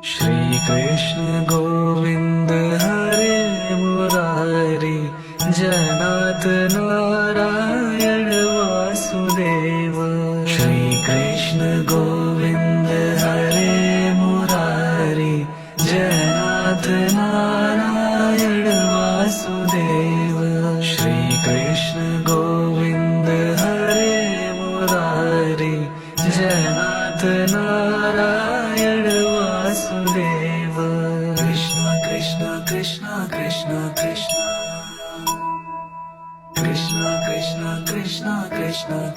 Shri Krishna Govind Hare Murari, जनाथ Narayan Vasudev. Shri Krishna Govind Hare Murari, जनाथ Narayan Vasudev. Shri Krishna Govind Hare Murari, जनाथ Narayan Vasudev. Krishna Krishna Krishna Krishna Krishna Krishna Krishna Krishna Krishna